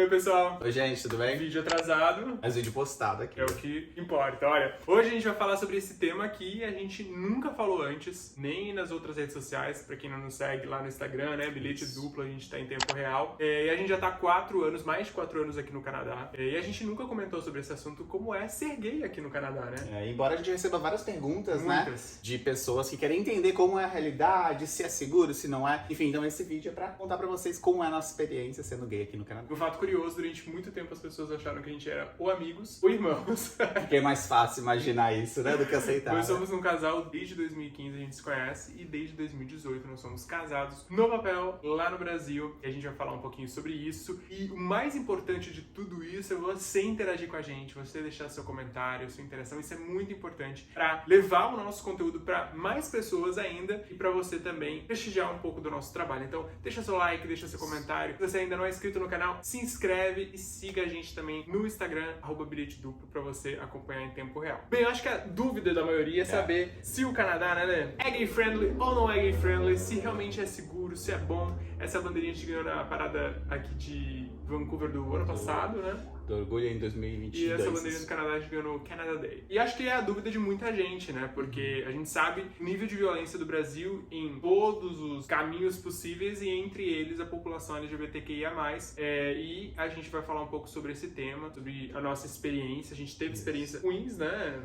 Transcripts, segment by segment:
Oi, pessoal. Oi, gente, tudo bem? Vídeo atrasado. Mas vídeo postado aqui. É o que importa. Olha, hoje a gente vai falar sobre esse tema que a gente nunca falou antes, nem nas outras redes sociais, pra quem não nos segue lá no Instagram, né? Bilhete duplo, a gente tá em tempo real. E a gente já tá há 4 anos, mais de 4 anos aqui no Canadá. E a gente nunca comentou sobre esse assunto, como é ser gay aqui no Canadá, né? Embora a gente receba várias perguntas, Muitas. né? De pessoas que querem entender como é a realidade, se é seguro, se não é. Enfim, então esse vídeo é pra contar pra vocês como é a nossa experiência sendo gay aqui no Canadá. Um fato curioso, durante muito tempo as pessoas acharam que a gente era ou amigos ou irmãos. Porque é mais fácil imaginar isso, né? Do que aceitar. Nós somos um casal desde 2015, a gente se conhece, e desde 2018 nós somos casados no papel, lá no Brasil, e a gente vai falar um pouquinho sobre isso. E o mais importante de tudo isso é você interagir com a gente, você deixar seu comentário, sua interação. Isso é muito importante para levar o nosso conteúdo para mais pessoas ainda e para você também prestigiar um pouco do nosso trabalho. Então, deixa seu like, deixa seu comentário. Se você ainda não é inscrito no canal, se inscreve e siga a gente também no Instagram, @bilhete duplo, para você acompanhar em tempo real. Bem, eu acho que a dúvida da maioria é saber se o Canadá, né, Lê, é gay friendly ou não é gay friendly, se realmente é seguro, se é bom. Essa bandeirinha a gente ganhou na parada aqui de Vancouver do ano passado, né? Do Orgulho em 2022. E essa bandeirinha do Canadá a gente ganhou no Canada Day. E acho que é a dúvida de muita gente, né? Porque a gente sabe o nível de violência do Brasil em todos os caminhos possíveis e entre eles a população LGBTQIA+. E a gente vai falar um pouco sobre esse tema, sobre a nossa experiência. A gente teve experiências ruins, né?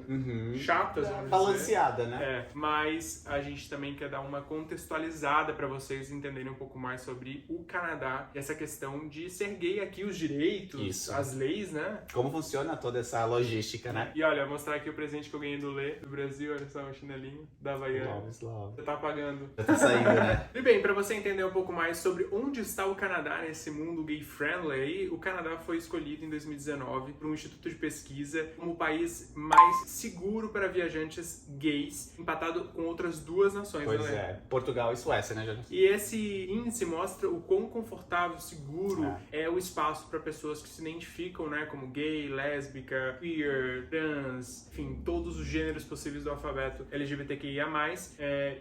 Chatas, vamos dizer. Balanceada, né? Mas a gente também quer dar uma contextualizada para vocês entenderem um pouco mais sobre o Canadá e essa questão de ser gay aqui, os direitos, as leis, né? Como funciona toda essa logística, né? E olha, vou mostrar aqui o presente que eu ganhei do Lê, do Brasil. Olha só, um chinelinho da Havaiana. Love. Você tá pagando. Já tá saindo, né? E bem, pra você entender um pouco mais sobre onde está o Canadá nesse mundo gay-friendly, aí, o Canadá foi escolhido em 2019 por um instituto de pesquisa como o país mais seguro para viajantes gays, empatado com outras 2 nações, Pois né, Lê? é. Portugal e Suécia, né, Jonas? E esse índice mostra o quão confortável, seguro é o espaço para pessoas que se identificam, né, como gay, lésbica, queer, trans, enfim, todos os gêneros possíveis do alfabeto LGBTQIA+.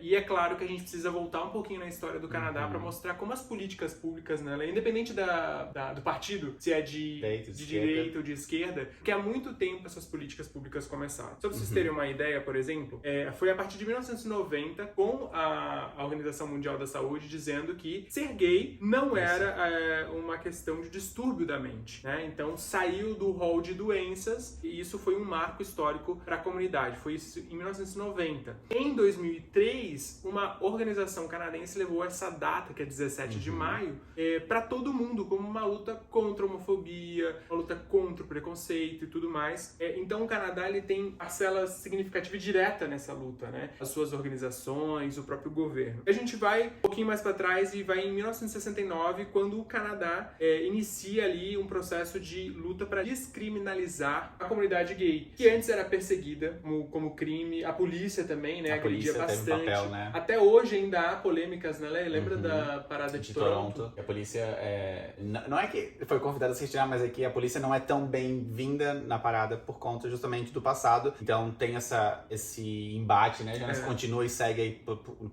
E é claro que a gente precisa voltar um pouquinho na história do Canadá para mostrar como as políticas públicas, né, independente do partido, se é de direita ou de esquerda, porque há muito tempo essas políticas públicas começaram. Só para vocês terem uma ideia, por exemplo, foi a partir de 1990 com a Organização Mundial da Saúde dizendo que ser gay não era uma questão de distúrbio da mente, né? Então saiu do rol de doenças e isso foi um marco histórico para a comunidade. Foi isso em 1990. Em 2003, uma organização canadense levou essa data, que é 17 de maio, para todo mundo, como uma luta contra a homofobia, uma luta contra o preconceito e tudo mais. Então o Canadá ele tem parcela significativa e direta nessa luta, né? As suas organizações, o próprio governo. A gente vai um pouquinho mais para trás e vai em 1969, quando o Canadá inicia ali um processo de luta para descriminalizar a comunidade gay, que antes era perseguida como crime, a polícia também, né, agredia bastante. Papel, né? Até hoje ainda há polêmicas, né? Lembra da parada de Toronto? A polícia não é que foi convidada a se retirar, mas é que a polícia não é tão bem-vinda na parada por conta justamente do passado. Então tem esse embate, né? Já continua e segue aí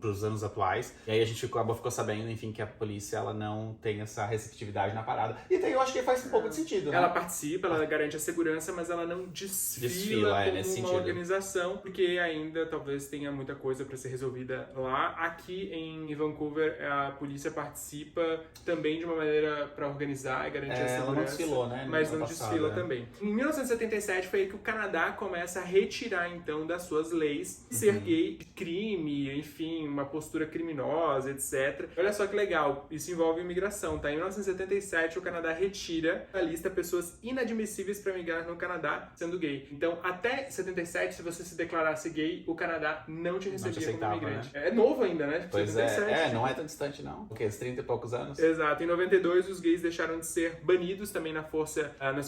pros anos atuais. E aí a gente ficou sabendo, enfim, que a polícia ela não tem essa receptividade na parada. E daí eu acho que faz um pouco de sentido, né? Ela participa, ela garante a segurança, mas ela não desfila como uma organização, porque ainda talvez tenha muita coisa para ser resolvida lá. Aqui em Vancouver, a polícia participa também de uma maneira para organizar e garantir a segurança. Ela não desfilou, né? Mas não desfila também. Em 1977 foi aí que o Canadá começa a retirar, então, das suas leis ser gay, crime, enfim, uma postura criminosa, etc. Olha só que legal, isso envolve imigração, tá? Em 1977, o Canadá retira da lista pessoas inadmissíveis para migrar no Canadá sendo gay. Então, até 77, se você se declarasse gay, o Canadá não te recebia como imigrante. Né? É novo ainda, né? Tipo, pois 77, não é tão distante, não. Porque 30 e poucos anos. Exato. Em 92, os gays deixaram de ser banidos também nas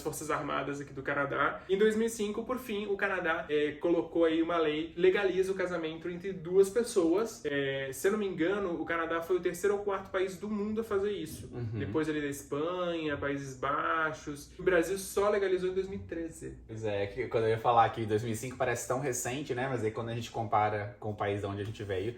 Forças Armadas aqui do Canadá. Em 2005, por fim, o Canadá colocou aí uma lei, legaliza o casamento entre 2 pessoas. Se eu não me engano, o Canadá foi o 3º ou 4º país do mundo a fazer isso. Depois ali da Espanha, Alemanha, Países Baixos. O Brasil só legalizou em 2013. Pois é, que quando eu ia falar que 2005 parece tão recente, né? Mas aí quando a gente compara com o país de onde a gente veio,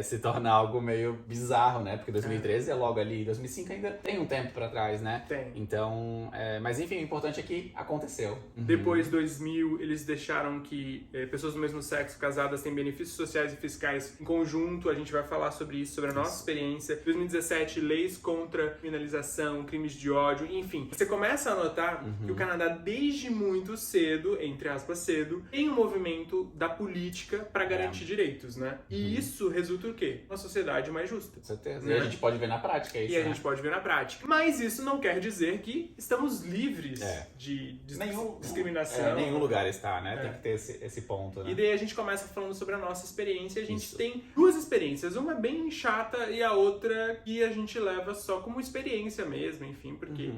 se torna algo meio bizarro, né? Porque 2013 é logo ali, 2005 ainda tem um tempo pra trás, né? Tem. Então, mas enfim, o importante é que aconteceu. Depois, 2000, eles deixaram que pessoas do mesmo sexo casadas têm benefícios sociais e fiscais em conjunto. A gente vai falar sobre isso, sobre a nossa experiência. 2017, leis contra criminalização, crimes de ódio, enfim. Você começa a notar que o Canadá, desde muito cedo, entre aspas cedo, tem um movimento da política para garantir direitos, né? E isso resulta o quê? Uma sociedade mais justa. Com certeza. Né? E a gente pode ver na prática isso, E a gente pode ver na prática. Mas isso não quer dizer que estamos livres de discriminação. Nenhum lugar está, né? Tem que ter esse ponto, né? E daí a gente começa falando sobre a nossa experiência. A gente tem duas experiências, uma bem chata e a outra que a gente leva só como experiência mesmo, enfim, porque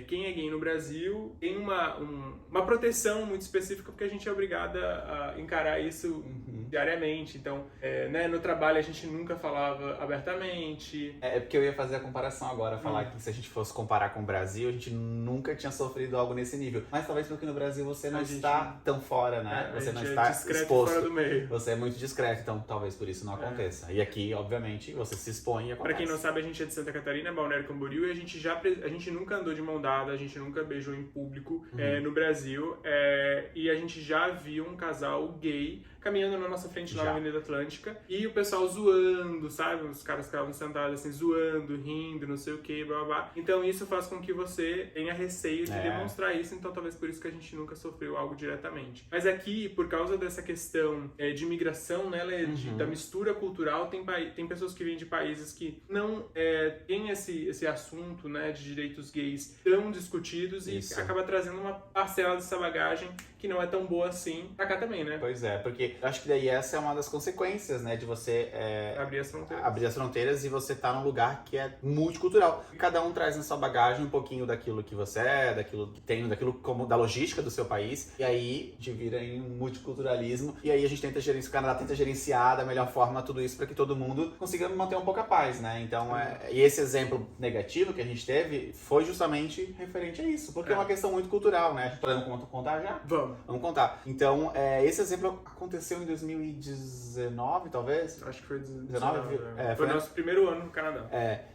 quem é gay no Brasil tem uma proteção muito específica, porque a gente é obrigada a encarar isso diariamente. Então, né, no trabalho a gente nunca falava abertamente. É porque eu ia fazer a comparação agora, falar que se a gente fosse comparar com o Brasil, a gente nunca tinha sofrido algo nesse nível. Mas talvez porque no Brasil você não está tão fora, né? Você não está exposto. Fora do meio. Você é muito discreto, então talvez por isso não aconteça. E aqui, obviamente, você se expõe e acontece. Pra quem não sabe, a gente é de Santa Catarina, Balneário Camboriú, e a gente nunca andou de mão dada, a gente nunca beijou em público no Brasil. E a gente já viu um casal gay caminhando na nossa frente lá na Avenida Atlântica, e o pessoal zoando, sabe? Os caras ficavam sentados assim, zoando, rindo, não sei o que, blá blá blá. Então isso faz com que você tenha receio de demonstrar isso, então talvez por isso que a gente nunca sofreu algo diretamente. Mas aqui, por causa dessa questão de imigração, né, da mistura cultural, tem pessoas que vêm de países que não têm esse assunto, né, de direitos gays tão discutidos, e acaba trazendo uma parcela dessa bagagem que não é tão boa assim pra cá também, né? Pois é, porque eu acho que daí essa é uma das consequências, né, de você abrir as fronteiras e você tá num lugar que é multicultural. Cada um traz na sua bagagem um pouquinho daquilo que você é, daquilo que tem, daquilo como da logística do seu país, e aí te vira em um multiculturalismo, e aí a gente tenta gerenciar, o Canadá tenta gerenciar da melhor forma tudo isso para que todo mundo consiga manter um pouco a paz, né? Então, e esse exemplo negativo que a gente teve foi justamente referente a isso, porque é uma questão muito cultural, né? Podemos contar já? Vamos contar. Então, esse exemplo aconteceu em 2019, talvez? Acho que foi 2019. Foi o nosso primeiro ano no Canadá.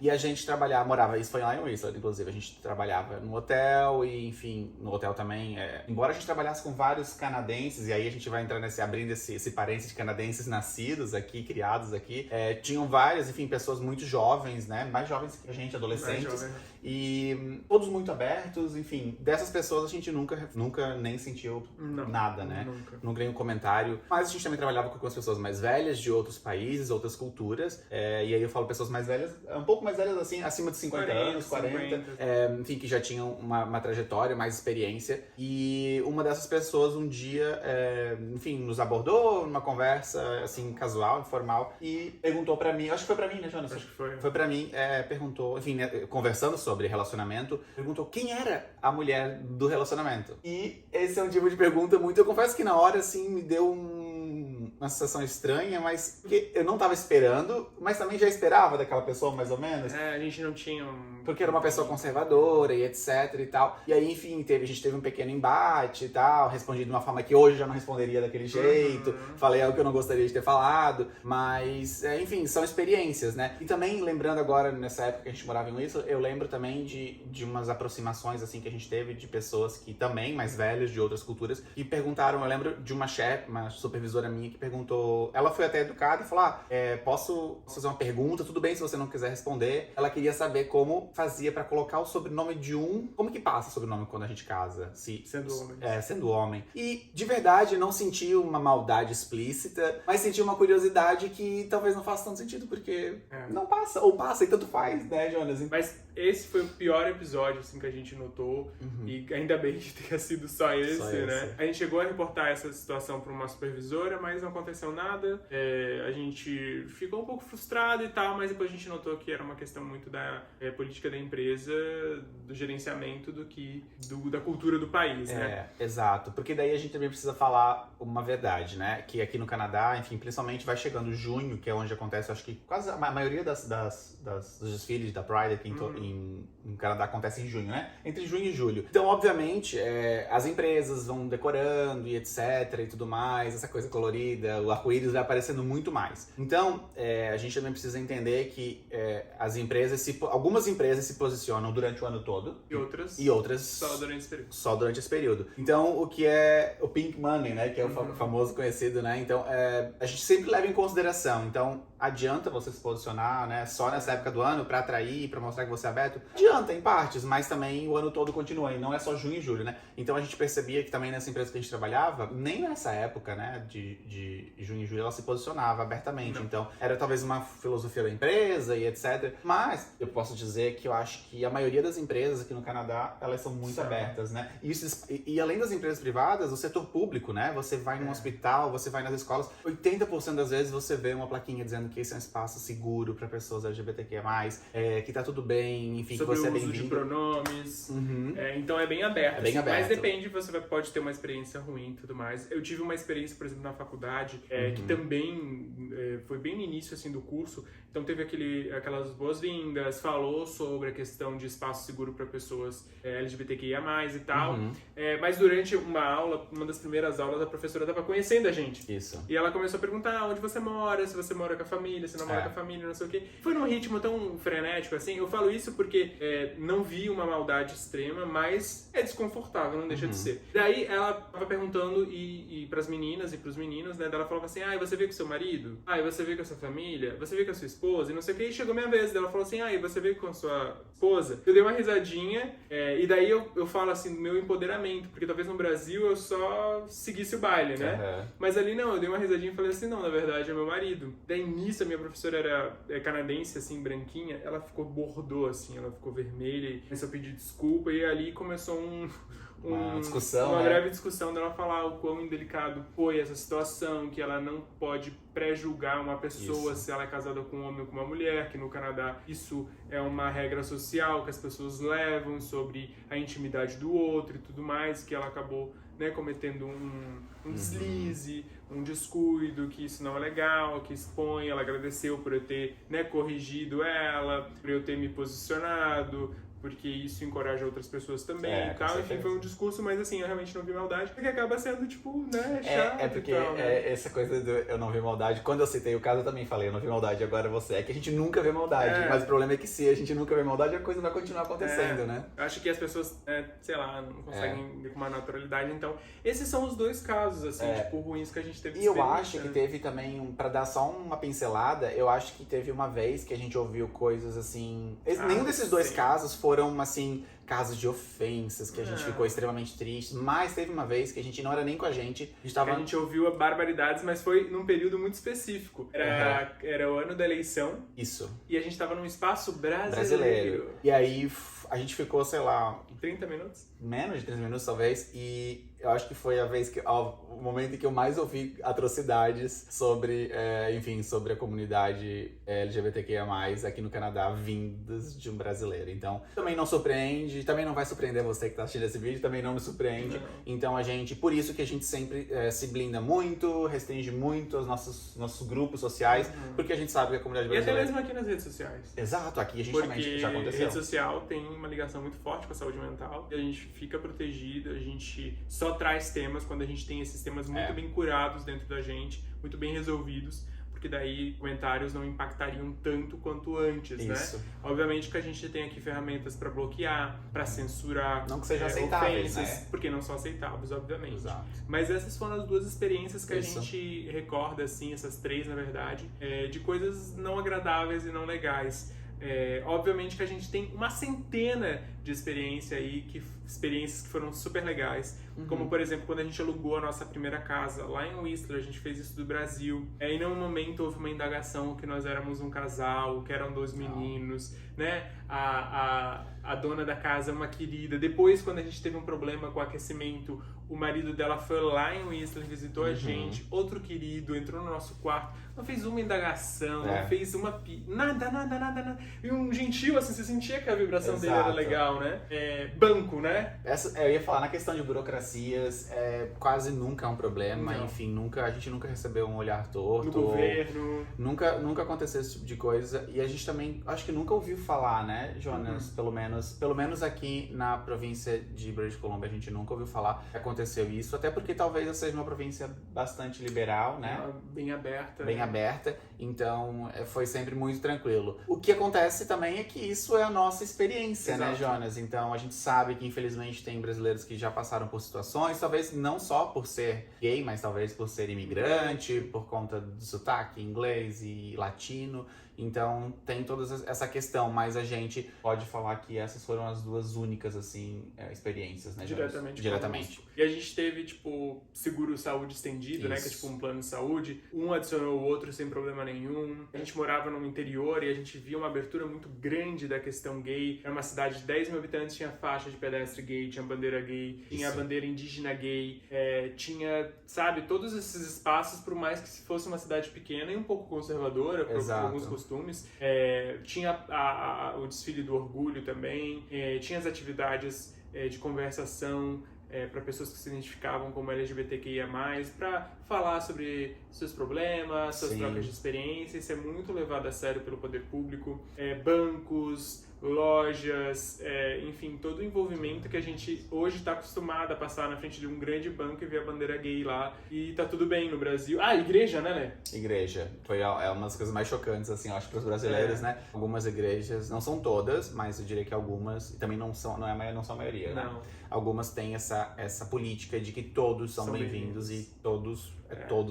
E a gente morava, isso foi lá em Whistler, inclusive, a gente trabalhava no hotel e, enfim, no hotel também, embora a gente trabalhasse com vários canadenses, e aí a gente vai entrar abrindo esse parênteses de canadenses nascidos aqui, criados aqui, tinham várias, enfim, pessoas muito jovens, né, mais jovens que a gente, adolescentes, e todos muito abertos, enfim, dessas pessoas a gente nunca nem sentiu nada, né? Nunca nenhum comentário. Mas a gente também trabalhava com as pessoas mais velhas de outros países, outras culturas. E aí eu falo pessoas mais velhas, um pouco mais velhas assim, acima de 50 anos, 40. Enfim, que já tinham uma trajetória, mais experiência. E uma dessas pessoas um dia, enfim, nos abordou numa conversa assim, casual, informal, e perguntou pra mim, acho que foi pra mim, né, Jonas? Acho que foi. Foi pra mim, perguntou, enfim, né, conversando sobre relacionamento, perguntou quem era a mulher do relacionamento. E esse é um tipo de pergunta muito... Eu confesso que na hora, assim, me deu uma sensação estranha, mas porque eu não tava esperando, mas também já esperava daquela pessoa, mais ou menos. A gente não tinha porque era uma pessoa conservadora e etc e tal. E aí, enfim, a gente teve um pequeno embate e tal, respondi de uma forma que hoje eu já não responderia daquele jeito, falei algo que eu não gostaria de ter falado, mas, enfim, são experiências, né? E também, lembrando agora, nessa época que a gente morava em Whistler, eu lembro também de umas aproximações, assim, que a gente teve de pessoas que também, mais velhas, de outras culturas, e perguntaram, eu lembro de uma chefe, uma supervisora minha, que perguntou, ela foi até educada e falou, posso fazer uma pergunta? Tudo bem se você não quiser responder. Ela queria saber como fazia pra colocar o sobrenome de como que passa o sobrenome quando a gente casa? Sendo homem. Sendo homem. E, de verdade, não senti uma maldade explícita, mas senti uma curiosidade que talvez não faça tanto sentido, porque não passa, ou passa e tanto faz, né, Jonas? Mas esse foi o pior episódio, assim, que a gente notou, e ainda bem que tenha sido só esse, né? A gente chegou a reportar essa situação para uma supervisora, mas não aconteceu nada. A gente ficou um pouco frustrado e tal, mas depois a gente notou que era uma questão muito da política da empresa, do gerenciamento da cultura do país, né? Exato. Porque daí a gente também precisa falar uma verdade, né? Que aqui no Canadá, enfim, principalmente vai chegando junho, que é onde acontece, acho que quase a maioria dos desfiles da Pride aqui em no Canadá acontece em junho, né? Entre junho e julho. Então, obviamente, as empresas vão decorando e etc e tudo mais, essa coisa colorida, o arco-íris vai aparecendo muito mais. Então, a gente também precisa entender que algumas empresas se posicionam durante o ano todo. E outras só durante esse período. Então, o que é o Pink Money, né? Que é o famoso conhecido, né? Então, a gente sempre leva em consideração. Então, adianta você se posicionar, né? Só nessa época do ano pra atrair, pra mostrar que você é aberto? Adianta, em partes, mas também o ano todo continua. E não é só junho e julho, né? Então, a gente percebia que também nessa empresa que a gente trabalhava, nem nessa época, né? De junho e julho, ela se posicionava abertamente. Não. Então, era talvez uma filosofia da empresa e etc. Mas, eu posso dizer que eu acho que a maioria das empresas aqui no Canadá, elas são muito abertas, né? E além das empresas privadas, o setor público, né? Você vai num hospital, você vai nas escolas, 80% das vezes você vê uma plaquinha dizendo que esse é um espaço seguro para pessoas LGBTQ+, que tá tudo bem, enfim, sobre que você é bem-vindo. bem-vindo. Sobre o uso de pronomes. Então é bem aberto. É bem aberto. Mas depende, você pode ter uma experiência ruim e tudo mais. Eu tive uma experiência, por exemplo, na faculdade, que também foi bem no início assim, do curso. Então teve aquelas boas-vindas, falou sobre a questão de espaço seguro para pessoas LGBTQIA+, e tal. Mas durante uma aula, uma das primeiras aulas, a professora estava conhecendo a gente. Isso. E ela começou a perguntar onde você mora, se você mora com a família, se não mora com a família, não sei o quê. Foi num ritmo tão frenético assim. Eu falo isso porque não vi uma maldade extrema, mas é desconfortável, não deixa de ser. Daí ela tava perguntando e pras meninas e pros meninos, né? Daí ela falava assim, e você veio com seu marido? E você veio com a sua família? Você veio com a sua esposa? E não sei o que. E chegou minha vez. Daí ela falou assim, e você veio com a sua esposa? Eu dei uma risadinha e daí eu falo assim, do meu empoderamento, porque talvez no Brasil eu só seguisse o baile, né? Mas ali não, eu dei uma risadinha e falei assim, não, na verdade é meu marido. Daí nisso a minha professora era canadense, assim, branquinha, ela ficou bordô, assim, ela ficou vermelha e começou a pedir desculpa e ali começou uma discussão, uma breve discussão dela falar o quão indelicado foi essa situação, que ela não pode pré-julgar uma pessoa se ela é casada com um homem ou com uma mulher, que no Canadá isso é uma regra social que as pessoas levam sobre a intimidade do outro e tudo mais, que ela acabou cometendo um deslize, um descuido, que isso não é legal, que expõe. Ela agradeceu por eu ter corrigido ela, por eu ter me posicionado, porque isso encoraja outras pessoas também e tal. Enfim, foi um discurso, mas assim, eu realmente não vi maldade, porque acaba sendo, tipo, chato porque e tal, né? Essa coisa do eu não vi maldade, quando eu citei o caso eu também falei, eu não vi maldade, agora você. É que a gente nunca vê maldade, mas o problema é que se a gente nunca vê maldade, a coisa vai continuar acontecendo, né? Eu acho que as pessoas, sei lá, não conseguem ver com uma naturalidade, então esses são os dois casos, assim, tipo, ruins que a gente teve. E eu acho que teve também, pra dar só uma pincelada, eu acho que teve uma vez que a gente ouviu coisas assim, nenhum desses dois casos foram, assim, casos de ofensas, que a gente ficou extremamente triste, mas teve uma vez que a gente não era nem com a gente a gente ouviu barbaridades, mas foi num período muito específico. Era o ano da eleição. Isso. E a gente tava num espaço brasileiro. E aí a gente ficou, sei lá... 30 minutos? Menos de 30 minutos, talvez, e eu acho que foi a vez o momento em que eu mais ouvi atrocidades sobre, sobre a comunidade LGBTQIA+, aqui no Canadá, vindas de um brasileiro. Então, também não surpreende, também não vai surpreender você que tá assistindo esse vídeo, também não me surpreende. Não. Então, por isso que a gente sempre se blinda muito, restringe muito os nossos grupos sociais, porque a gente sabe que a comunidade brasileira... E até mesmo aqui nas redes sociais. Exato, aqui a gente também já aconteceu. Porque rede social tem uma ligação muito forte com a saúde mental, e a gente fica protegido, a gente só traz temas quando a gente tem esses temas muito bem curados dentro da gente, muito bem resolvidos, porque daí comentários não impactariam tanto quanto antes, isso. né? Obviamente que a gente tem aqui ferramentas para bloquear, para censurar, não que sejam aceitáveis, ofensas, né? Porque não são aceitáveis, obviamente. Exato. Mas essas foram as duas experiências que a gente recorda, assim, essas três, na verdade, de coisas não agradáveis e não legais. Obviamente que a gente tem uma centena de experiências que foram super legais, como por exemplo quando a gente alugou a nossa primeira casa lá em Whistler, a gente fez isso do Brasil, e em nenhum momento houve uma indagação que nós éramos um casal, que eram dois meninos, né? A dona da casa é uma querida. Depois, quando a gente teve um problema com o aquecimento, o marido dela foi lá em Whistler, visitou a gente, outro querido, entrou no nosso quarto, não fez uma indagação, não fez uma nada. E um gentil, assim, você sentia que a vibração dele era legal, né? Banco, né? né? Eu ia falar, na questão de burocracias, quase nunca é um problema, Não. enfim, a gente nunca recebeu um olhar torto. No governo. Nunca aconteceu esse tipo de coisa. E a gente também, acho que nunca ouviu falar, né, Jonas? Pelo menos aqui na província de British Columbia, a gente nunca ouviu falar que aconteceu isso. Até porque talvez seja uma província bastante liberal, né? Bem aberta. Bem aberta. Então, foi sempre muito tranquilo. O que acontece também é que isso é a nossa experiência, Exato. né, Jonas? Então, a gente sabe que, infelizmente, tem brasileiros que já passaram por situações, talvez não só por ser gay, mas talvez por ser imigrante, por conta do sotaque inglês e latino. Então, tem toda essa questão, mas a gente pode falar que essas foram as duas únicas, assim, experiências, né, Jonas? Diretamente. E a gente teve, tipo, seguro-saúde estendido, né? Que é tipo um plano de saúde. Um adicionou o outro sem problema nenhum. A gente morava no interior e a gente via uma abertura muito grande da questão gay. Era uma cidade de 10 mil habitantes, tinha faixa de pedestre gay, tinha bandeira gay, tinha bandeira indígena gay, tinha, sabe, todos esses espaços, por mais que fosse uma cidade pequena e um pouco conservadora, por alguns costumes. Tinha o desfile do orgulho também, tinha as atividades de conversação para pessoas que se identificavam como LGBTQIA+, para falar sobre seus problemas, suas trocas de experiência. Isso é muito levado a sério pelo poder público. Bancos, lojas, enfim, todo o envolvimento que a gente hoje está acostumado a passar na frente de um grande banco e ver a bandeira gay lá. E tá tudo bem no Brasil. Igreja, né, Lê? Igreja. É uma das coisas mais chocantes, assim, eu acho, para os brasileiros, né? Algumas igrejas, não são todas, mas eu diria que algumas, e também não são a maioria, né? Não. Algumas têm essa política de que todos são bem-vindos e todos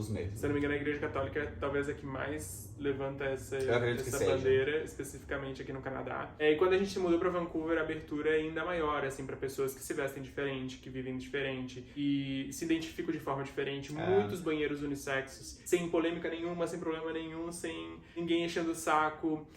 mesmo. Se eu não me engano, a Igreja Católica é talvez a que mais levanta essa bandeira, especificamente aqui no Canadá. E quando a gente se mudou para Vancouver, a abertura é ainda maior, assim, para pessoas que se vestem diferente, que vivem diferente e se identificam de forma diferente. Muitos banheiros unissexos, sem polêmica nenhuma, sem problema nenhum, sem ninguém enchendo o saco,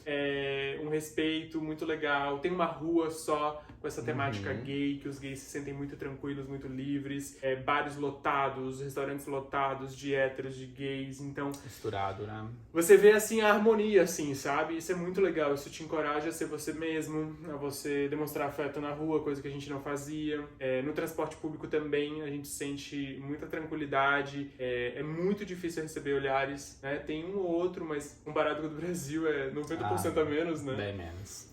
um respeito muito legal. Tem uma rua só com essa temática gay, que os gays se sentem muito tranquilos, muito livres, bares lotados, restaurantes lotados de héteros, de gays, então... Misturado, né? Você vê, assim, a harmonia, assim, sabe? Isso é muito legal, isso te encoraja a ser você mesmo, a você demonstrar afeto na rua, coisa que a gente não fazia. No transporte público também, a gente sente muita tranquilidade, é muito difícil receber olhares, né? Tem um ou outro, mas comparado com o do Brasil, é 90% a menos, né? Bem menos.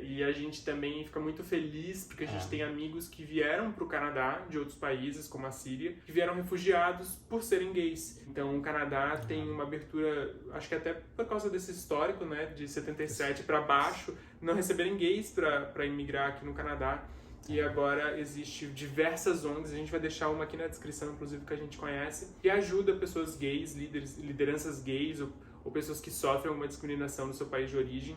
E a gente também fica muito feliz porque a gente tem amigos que vieram para o Canadá de outros países, como a Síria, que vieram refugiados por serem gays. Então o Canadá tem uma abertura, acho que até por causa desse histórico, né, de 77 para baixo, não receberem gays para imigrar aqui no Canadá. E agora existe diversas ONGs, a gente vai deixar uma aqui na descrição, inclusive, que a gente conhece, que ajuda pessoas gays, lideranças gays ou pessoas que sofrem alguma discriminação no seu país de origem,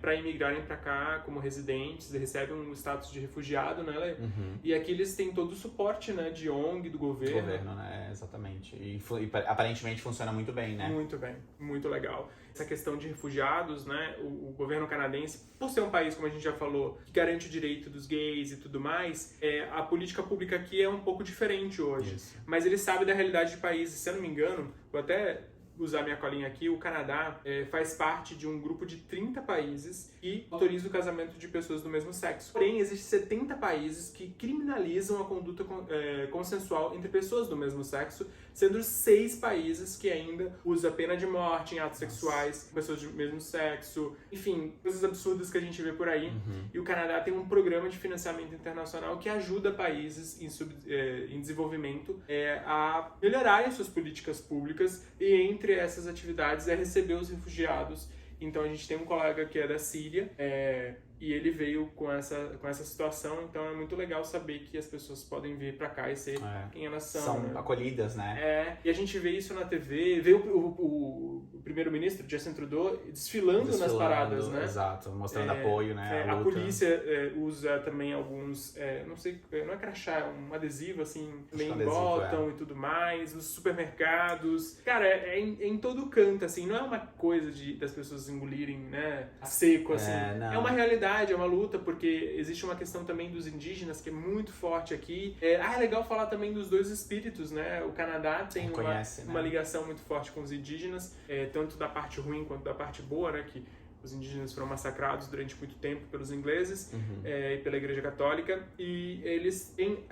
para imigrarem para cá como residentes, recebem um status de refugiado, né, Lê? E aqui eles têm todo o suporte, né, de ONG, do governo. Do governo, né, exatamente. E aparentemente funciona muito bem, né? Muito bem, muito legal. Essa questão de refugiados, né, o governo canadense, por ser um país, como a gente já falou, que garante o direito dos gays e tudo mais, a política pública aqui é um pouco diferente hoje. Isso. Mas ele sabe da realidade de países. Se eu não me engano, vou até usar minha colinha aqui, o Canadá faz parte de um grupo de 30 países que autoriza o casamento de pessoas do mesmo sexo. Porém, existem 70 países que criminalizam a conduta consensual entre pessoas do mesmo sexo, sendo 6 países que ainda usam a pena de morte em atos sexuais com pessoas do mesmo sexo. Enfim, coisas absurdas que a gente vê por aí. E o Canadá tem um programa de financiamento internacional que ajuda países em desenvolvimento a melhorarem suas políticas públicas, e entre essas atividades receber os refugiados. Então a gente tem um colega que é da Síria, e ele veio com essa situação, então é muito legal saber que as pessoas podem vir pra cá e ser quem elas são. São, né? acolhidas, né? E a gente vê isso na TV, vê o primeiro-ministro, Justin Trudeau, desfilando nas paradas, né? Exato, mostrando apoio, né? A polícia usa também alguns, não sei, não é crachá, é um adesivo, assim, também botam e tudo mais, nos supermercados. Cara, em todo canto, assim, não é uma coisa das pessoas engolirem, né, a seco, assim. É uma realidade, é uma luta, porque existe uma questão também dos indígenas que é muito forte aqui. É legal falar também dos dois espíritos, né? O Canadá tem uma ligação muito forte com os indígenas, tanto da parte ruim quanto da parte boa, né? Que os indígenas foram massacrados durante muito tempo pelos ingleses e pela Igreja Católica, e eles têm,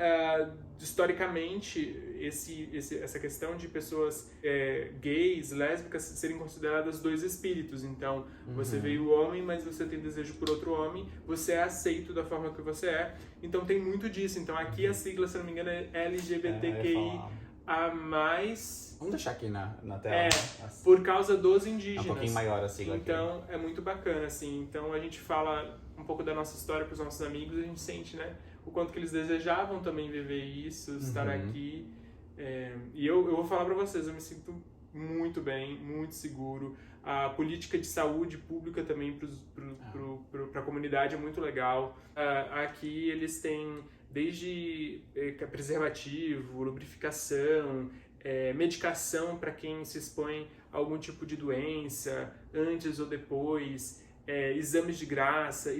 historicamente, essa questão de pessoas gays, lésbicas, serem consideradas dois espíritos. Então, você veio homem, mas você tem desejo por outro homem, você é aceito da forma que você é. Então, tem muito disso. Então, aqui a sigla, se não me engano, é LGBTQI a mais... Vamos deixar aqui na tela. Por causa dos indígenas. É um pouquinho maior a sigla aqui. Então, é muito bacana, assim. Então, a gente fala um pouco da nossa história para os nossos amigos, a gente sente, né, o quanto que eles desejavam também viver isso, estar aqui. E eu vou falar para vocês, eu me sinto muito bem, muito seguro. A política de saúde pública também para a comunidade é muito legal. Aqui eles têm desde preservativo, lubrificação, medicação para quem se expõe a algum tipo de doença, antes ou depois, exames de graça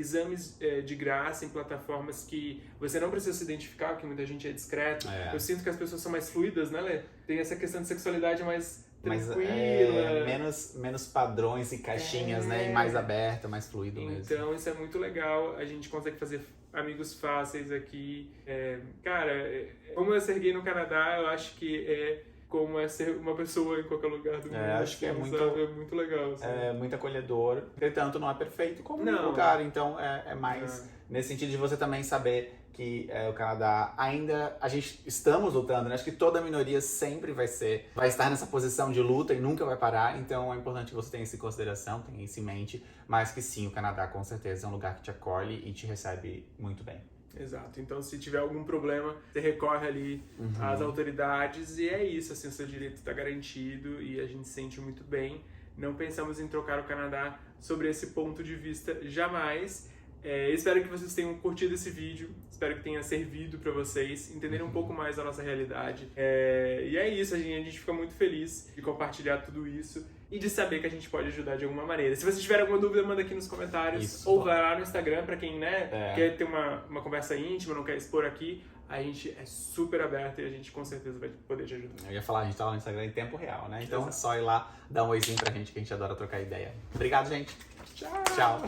em plataformas que você não precisa se identificar, porque muita gente é discreto. Eu sinto que as pessoas são mais fluidas, né, Lê? Tem essa questão de sexualidade mais tranquila. Menos padrões e caixinhas, né? E mais aberta, mais fluido mesmo. Então, isso é muito legal. A gente consegue fazer amigos fáceis aqui. Cara, como eu ser gay no Canadá, eu acho que como é ser uma pessoa em qualquer lugar do mundo. Acho que é muito legal. Assim. É muito acolhedor. Entretanto, não é perfeito como não. lugar. Então, é mais nesse sentido de você também saber que o Canadá ainda... estamos lutando, né? Acho que toda minoria sempre vai estar nessa posição de luta e nunca vai parar. Então, é importante que você tenha isso em consideração, tenha isso em mente. Mas que sim, o Canadá, com certeza, é um lugar que te acolhe e te recebe muito bem. Exato. Então, se tiver algum problema, você recorre ali às autoridades e é isso, assim, o seu direito está garantido e a gente se sente muito bem. Não pensamos em trocar o Canadá sobre esse ponto de vista jamais. Espero que vocês tenham curtido esse vídeo, espero que tenha servido para vocês entenderem um pouco mais da nossa realidade. E é isso, a gente fica muito feliz de compartilhar tudo isso e de saber que a gente pode ajudar de alguma maneira. Se você tiver alguma dúvida, manda aqui nos comentários ou vai lá no Instagram para quem quer ter uma conversa íntima, não quer expor aqui. A gente é super aberto e a gente com certeza vai poder te ajudar. Eu ia falar, a gente tá lá no Instagram em tempo real, né? Então é só ir lá, dar um oizinho pra gente que a gente adora trocar ideia. Obrigado, gente. Tchau.